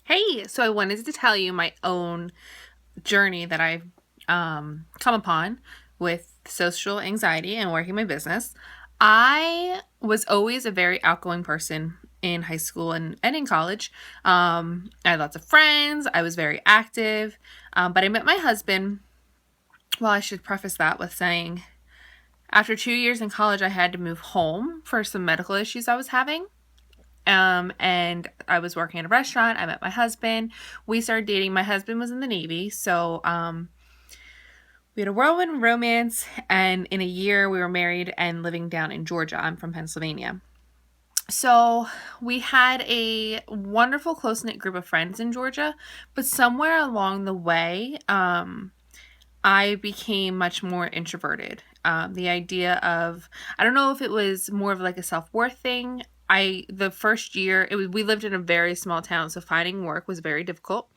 Hey, so I wanted to tell you my own journey that I've come upon with social anxiety and working my business. I was always a very outgoing person in high school and in college. I had lots of friends, I was very active, but I met my husband. Well, I should preface that with saying after 2 years in college, I had to move home for some medical issues I was having. And I was working at a restaurant. I met my husband. We started dating. My husband was in the Navy, so we had a whirlwind romance. And in a year, we were married and living down in Georgia. I'm from Pennsylvania. So we had a wonderful, close knit group of friends in Georgia, but somewhere along the way, I became much more introverted. The idea of, I don't know if it was more of like a self worth thing. The first year, we lived in a very small town, so finding work was very difficult.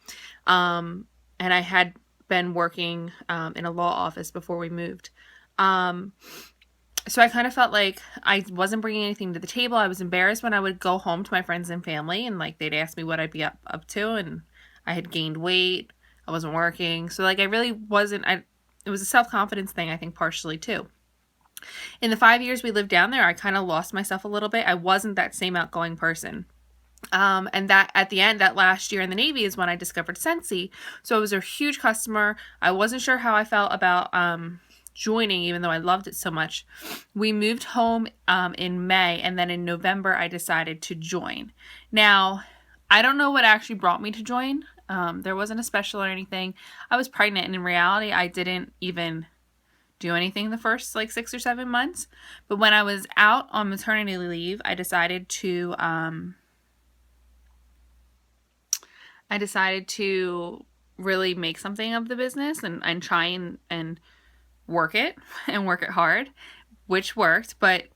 And I had been working in a law office before we moved. Um, so I kind of felt like I wasn't bringing anything to the table. I was embarrassed when I would go home to my friends and family, and like they'd ask me what I'd be up to, and I had gained weight. I wasn't working, so like I really wasn't. It was a self confidence thing, I think, partially too. In the 5 years we lived down there, I kind of lost myself a little bit. I wasn't that same outgoing person. And that at the end, that last year in the Navy is when I discovered Scentsy. So I was a huge customer. I wasn't sure how I felt about joining, even though I loved it so much. We moved home in May, and then in November, I decided to join. Now, I don't know what actually brought me to join. There wasn't a special or anything. I was pregnant, and in reality, I didn't even do anything the first like 6 or 7 months. But when I was out on maternity leave, I decided to really make something of the business and try and work it and work it hard, which worked. But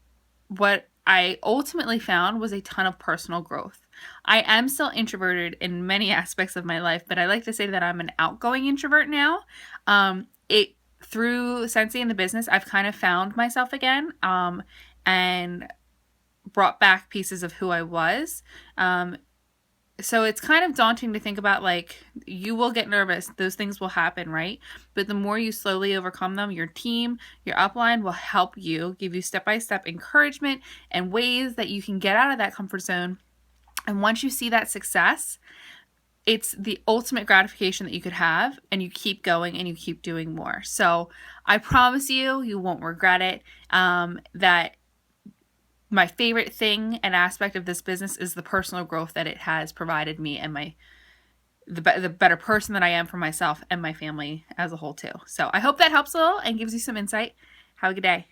what I ultimately found was a ton of personal growth. I am still introverted in many aspects of my life, but I like to say that I'm an outgoing introvert now. It Through Scentsy and the business, I've kind of found myself again, and brought back pieces of who I was. So it's kind of daunting to think about, like, you will get nervous, those things will happen, right? But the more you slowly overcome them, your team, your upline will help you, give you step-by-step encouragement and ways that you can get out of that comfort zone. And once you see that success, it's the ultimate gratification that you could have, and you keep going and you keep doing more. So I promise you, you won't regret it. That my favorite thing and aspect of this business is the personal growth that it has provided me, and the better person that I am for myself and my family as a whole too. So I hope that helps a little and gives you some insight. Have a good day.